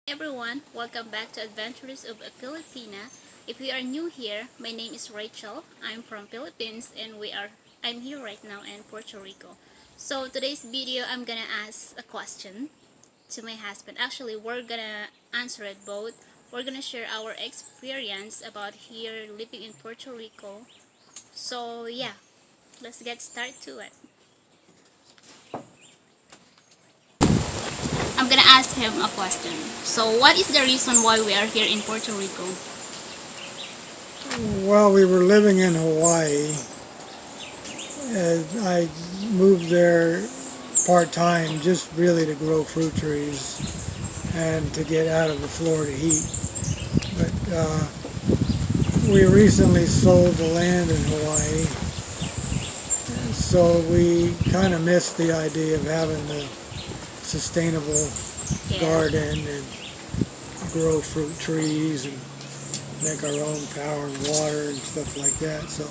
Everyone, welcome back to Adventures of a Filipina. If you are new here, my name is Rachel. I'm from Philippines and I'm here right now in Puerto Rico. So today's video I'm gonna ask a question to my husband. Actually, we're gonna answer it both. We're gonna share our experience about here living in Puerto Rico. So yeah, let's get started to it. I'm gonna ask him a question. So what is the reason why we are here in Puerto Rico? Well, we were living in Hawaii. I moved there part-time just really to grow fruit trees and to get out of the Florida heat. But we recently sold the land in Hawaii, so we kind of missed the idea of having the sustainable garden and grow fruit trees and make our own power and water and stuff like that. So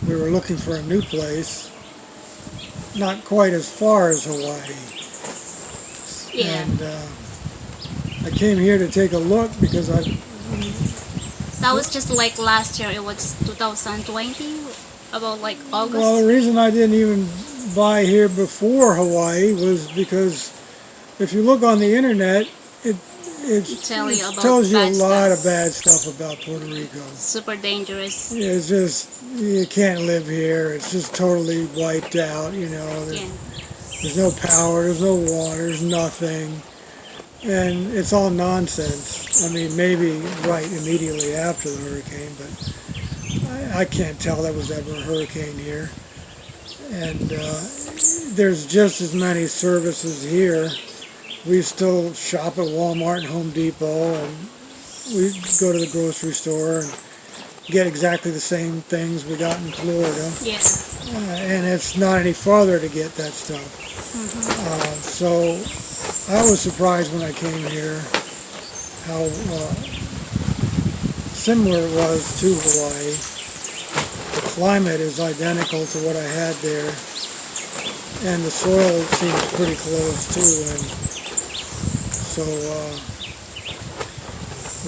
we were looking for a new place, not quite as far as Hawaii. Yeah. And I came here to take a look because That was just like last year. It was 2020, about like August. well, the reason I didn't even buy here before Hawaii was because if you look on the internet, it tells you a lot of bad stuff about Puerto Rico. Super dangerous. It's just, you can't live here. It's just totally wiped out, Yeah. There's no power, there's no water, there's nothing. And it's all nonsense. I mean, maybe right immediately after the hurricane, but I can't tell there was ever a hurricane here. And there's just as many services here. We still shop at Walmart and Home Depot, and we go to the grocery store and get exactly the same things we got in Florida. Yeah. And it's not any farther to get that stuff. So I was surprised when I came here how similar it was to Hawaii. The climate is identical to what I had there, and the soil seems pretty close too. And so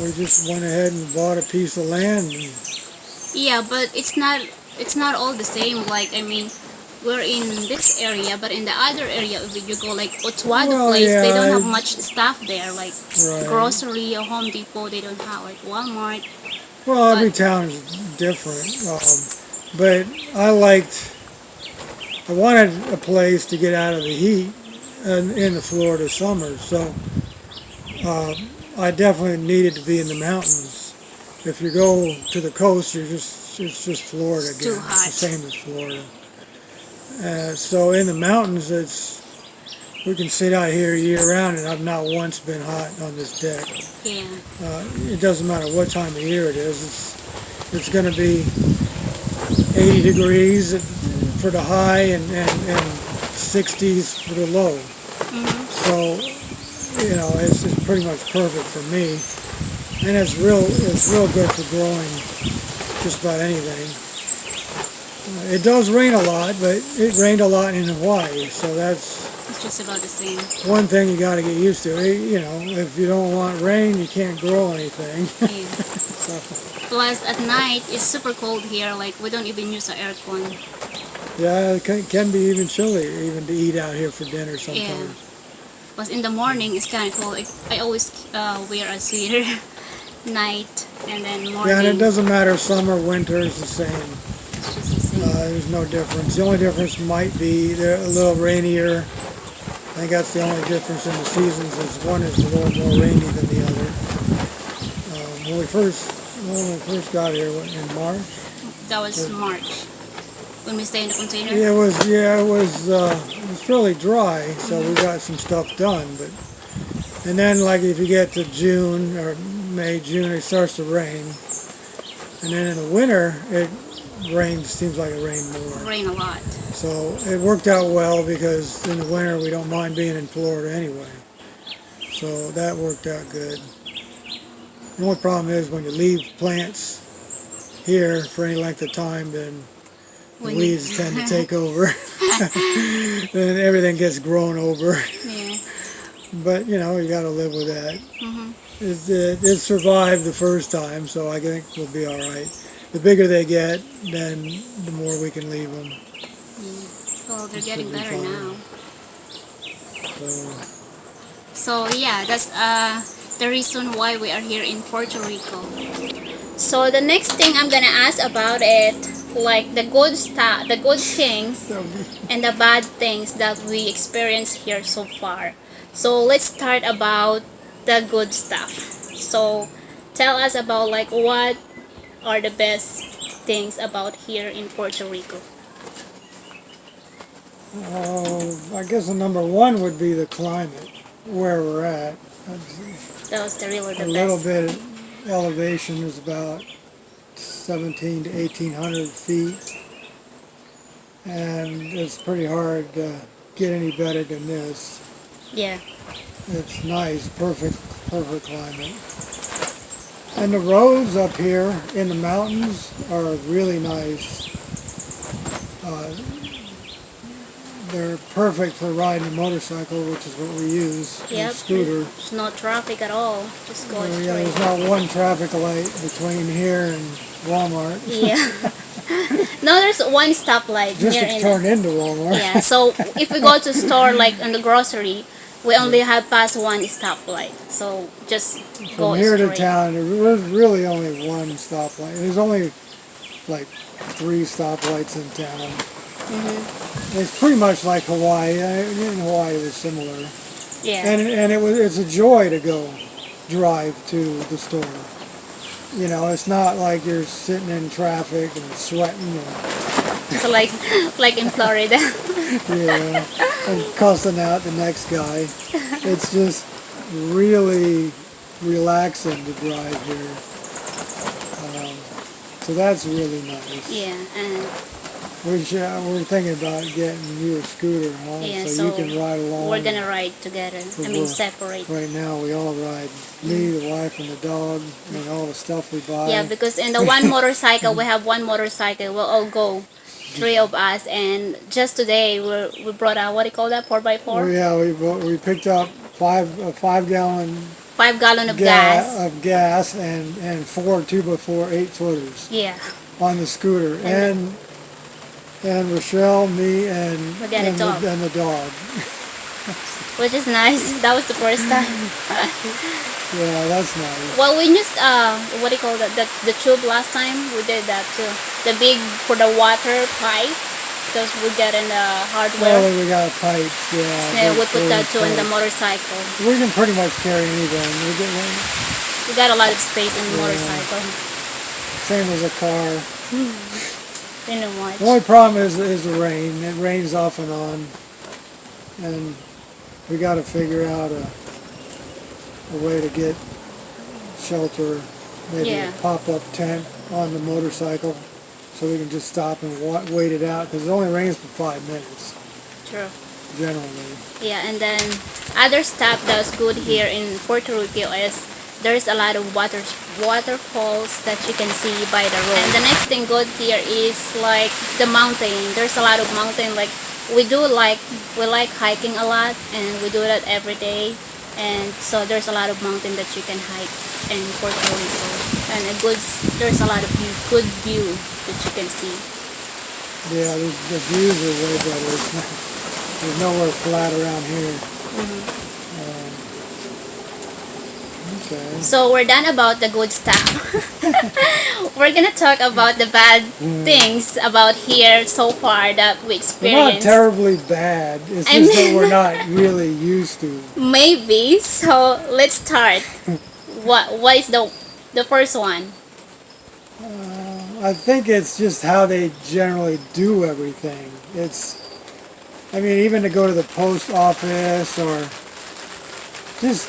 we just went ahead and bought a piece of land. Yeah, but it's not all the same. Like I mean, we're in this area, but in the other area, if you go like Otwado place, they don't have much stuff there, like grocery or Home Depot. They don't have like Walmart. Well, every town is different, but I wanted a place to get out of the heat in the Florida summer, so I definitely needed to be in the mountains. If you go to the coast, it's just Florida again. Too hot. It's the same as Florida. So in the mountains, we can sit out here year round, and I've not once been hot on this deck. Yeah. It doesn't matter what time of year it is. It's going to be 80 degrees for the high and 60s for the low. So it's pretty much perfect for me, and it's real good for growing just about anything. It does rain a lot, but it rained a lot in Hawaii, so It's just about the same. one thing you got to get used to. If you don't want rain, you can't grow anything. Yeah. Plus, at night it's super cold here. Like we don't even use an aircon. Yeah, it can be even chilly, even to eat out here for dinner sometimes. Yeah. But in the morning it's kind of cold. I always wear a sweater. Night and then morning. Yeah, and it doesn't matter, summer, winter is the same. It's just the same. There's no difference. The only difference might be they're a little rainier. I think that's the only difference in the seasons. Is one is a little more rainy than the other. When we first got here in March. That was March when we stay in the container. Yeah, it was fairly dry, so we got some stuff done. And then like if you get to June or May, June, it starts to rain. And then in the winter, it seems like it rained more. Rain a lot. So it worked out well because in the winter we don't mind being in Florida anyway. So that worked out good. The only problem is when you leave plants here for any length of time, then the weeds tend to take over. Then everything gets grown over. Yeah. but you know, you got to live with that. Mm-hmm. It survived the first time, so I think we'll be all right. The bigger they get, then the more we can leave them. Well, they're It getting should be better now. fine. So, So yeah, that's the reason why we are here in Puerto Rico. So the next thing I'm gonna ask about it, like the good stuff, the good things, and the bad things that we experienced here so far. So let's start about the good stuff. So tell us about like what are the best things about here in Puerto Rico. I guess the number one would be the climate, where we're at. That was the really A the little best. bit elevation is about 17 to 1800 feet, and it's pretty hard to get any better than this. Yeah. It's nice, perfect climate. And the roads up here in the mountains are really nice. Uh, they're perfect for riding a motorcycle, which is what we use, Yep. a scooter. There's no traffic at all. Just go Yeah, straight. there's not one traffic light between here and Walmart. Yeah. No, there's one stoplight Just near to in. turn into Walmart. Yeah. So if we go to store like in the grocery, we only have past one stoplight. So just go From here straight. to town, there's really only one stoplight. There's only like 3 stoplights in town. Mm-hmm. It's pretty much like Hawaii. In Hawaii, it was similar. Yeah. And it's a joy to go drive to the store. You know, it's not like you're sitting in traffic and sweating and It's like in Florida. yeah, and cussing out the next guy. It's just really relaxing to drive here. So that's really nice. Yeah. And We're thinking about getting you a scooter, huh? yeah. So you can ride along. we're gonna ride together. I mean separate. Right now we all ride. Me, the wife, and the dog, and all the stuff we buy. Yeah, because in the one motorcycle, we have one motorcycle. We'll all go, 3 of us, and just today we brought out what do you call that, 4x4, Oh, yeah, we picked up a 5-gallon 5 gallon of gas. gas and 4 2x4 8-footers Yeah, on the scooter, and Rochelle, me, and We got a dog. the dog. which is nice. That was the first time. Yeah, that's nice. Well, we used what do you call that? The tube last time. We did that too. The big for the water pipe because we got in the hardware. Well, we got pipes. Yeah, Yeah, we put big that too in the pipes. motorcycle. We can pretty much carry anything. We got a lot of space in the Yeah. motorcycle. Same as a car. You know much. The only problem is the rain. It rains off and on, and we got to figure out a way to get shelter, maybe Yeah. a pop-up tent on the motorcycle, so we can just stop and wait it out because it only rains for 5 minutes True. generally. Yeah, and then other stuff that's good here in Puerto Rico is there's a lot of waterfalls that you can see by the road. And the next thing good here is like the mountain. There's a lot of mountain. Like we like hiking a lot, and we do that every day. And so there's a lot of mountain that you can hike in Puerto Rico, and there's a lot of good view that you can see. Yeah, the views are way better. There's nowhere flat around here. Okay. So we're done about the good stuff. We're gonna talk about the bad things about here so far that we They're not experienced. terribly bad. It's I just that mean- we're not really used to. Maybe. So let's start. What is the first one? I think it's just how they generally do everything. I mean, even to go to the post office or just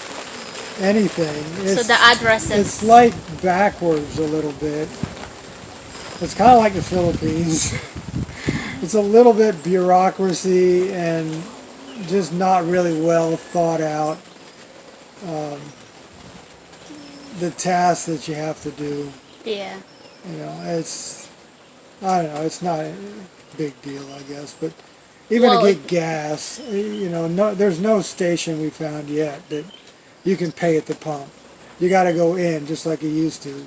anything. So the addresses. It's like backwards a little bit. It's kind of like the Philippines. It's a little bit bureaucracy and just not really well thought out. The tasks that you have to do. Yeah. You know, I don't know, it's not a big deal, I guess, but Even to Well, get gas, no, there's no station we found yet that you can pay at the pump. You got to go in just like you used to.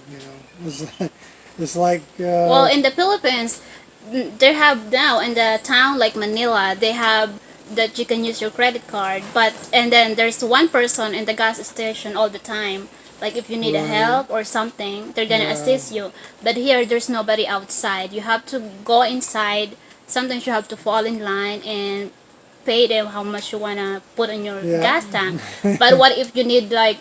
It's like well, in the Philippines, they have now in the town like Manila, they have that you can use your credit card, but and then there's one person in the gas station all the time. Like if you need a right, help or something, they're gonna yeah, assist you. But here, there's nobody outside. You have to go inside. Sometimes you have to fall in line and pay them how much you wanna put in your yeah. gas tank. But what if you need like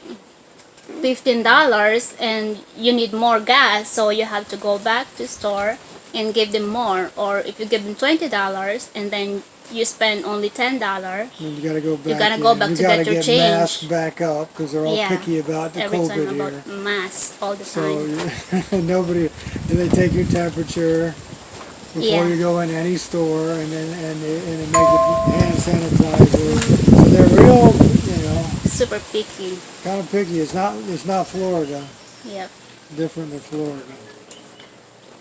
$15 and you need more gas, so you have to go back to store and give them more. Or if you give them $20 and then you spend only $10, And you got to go you back gotta go in. back You to got get to your get masked change. back up because they're all Yeah, picky about the every time COVID here. about mass all the So time. nobody, do they take your temperature before Yeah. you go in any store, and then and they make the hand sanitizer. So they're real, Super picky. kind of picky. It's not Florida. Yep. Different than Florida.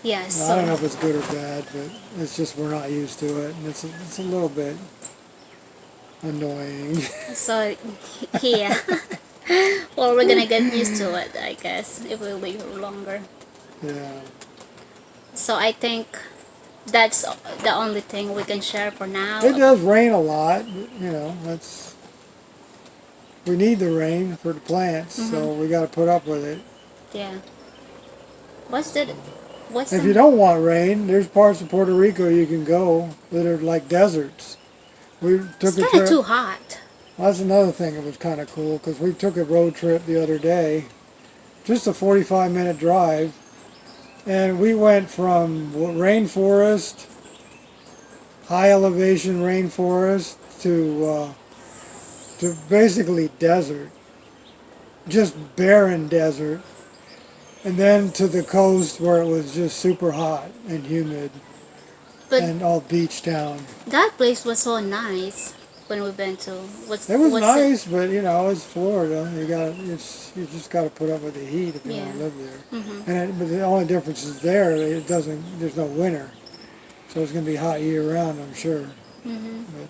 Yeah. I don't know So if it's good or bad, but it's just we're not used to it, and it's a little bit annoying. so yeah. Well, we're gonna get used to it, I guess, if we live longer. Yeah. So I think that's the only thing we can share for now. It does rain a lot, but, that's we need the rain for the plants, so we got to put up with it. Yeah. What's the what's If you the don't want rain, there's parts of Puerto Rico you can go that are like deserts. We It's took a kind of trip. too hot. That's another thing that was kind of cool because we took a road trip the other day, just a 45-minute drive, and we went from rainforest, high elevation rainforest, to basically desert, just barren desert, and then to the coast where it was just super hot and humid But and all beach town. that place was so nice when we went to. It was What's nice, but it's Florida. You just got to put up with the heat if you want to Yeah. live there. But the only difference is there's no winter, so it's going to be hot year round, I'm sure. But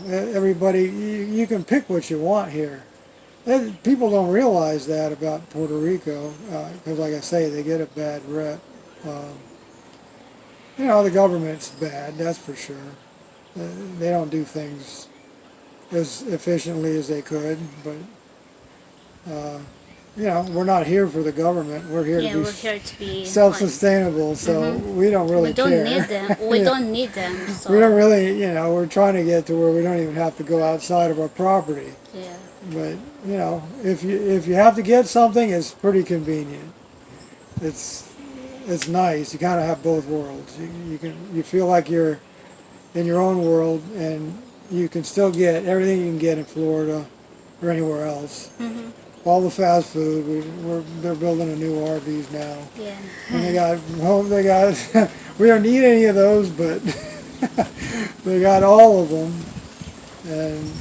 everybody, you can pick what you want here. People don't realize that about Puerto Rico, because like I say, they get a bad rep. Um, the government's bad, that's for sure. They don't do things as efficiently as they could, but we're not here for the government. We're here Yeah, to be we're here to be self-sustainable, so we don't really we don't care. need them. We Yeah. don't need them. So We don't really, we're trying to get to where we don't even have to go outside of our property. yeah. But if you have to get something, it's pretty convenient. It's nice. You kind of have both worlds. You feel like you're in your own world, and you can still get everything you can get in Florida or anywhere else. All the fast food. They're building a new Arby's now, Yeah. and they got. We don't need any of those, but they got all of them, and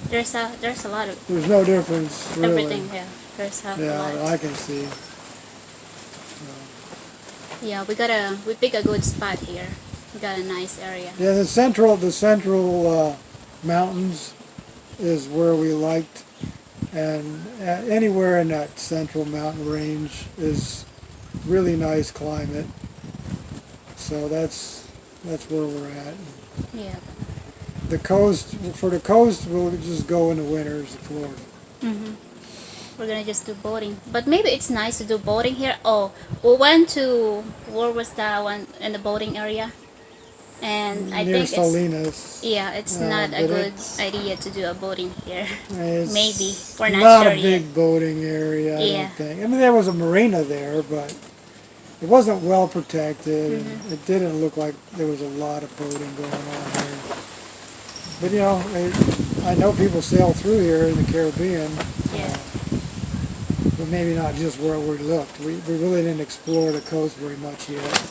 There's a lot of there's no difference really. everything here. There's a Yeah, lot. I can see. Yeah, we pick a good spot here. We got a nice area. Yeah, the central mountains is where we liked, and anywhere in that central mountain range is really nice climate. So that's where we're at. Yeah. The coast, we'll just go in the winters to Florida. We're gonna just do boating, but maybe it's nice to do boating here. Oh, we went to where was that one in the boating area, and I Near think Salinas. it's not a but good it's- idea to do a boating here. It's Maybe. We're not not sure a big boating area, I Yeah. don't think. I mean, there was a marina there, but it wasn't well protected, and it didn't look like there was a lot of boating going on here. But I know people sail through here in the Caribbean, Yeah. but maybe not just where we looked. We really didn't explore the coast very much yet.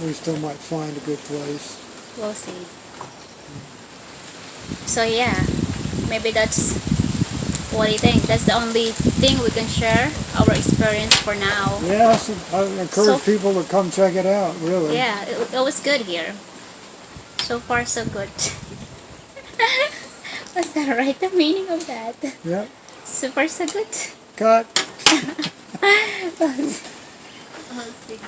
We still might find a good place. We'll see. So yeah, maybe that's what do you think? That's the only thing we can share our experience for now. Yeah, so I encourage So- people to come check it out, really. Yeah, it was good here. So far, so good. Was that right? The meaning of that? Yep. So far, so good. Cut. Oh, see.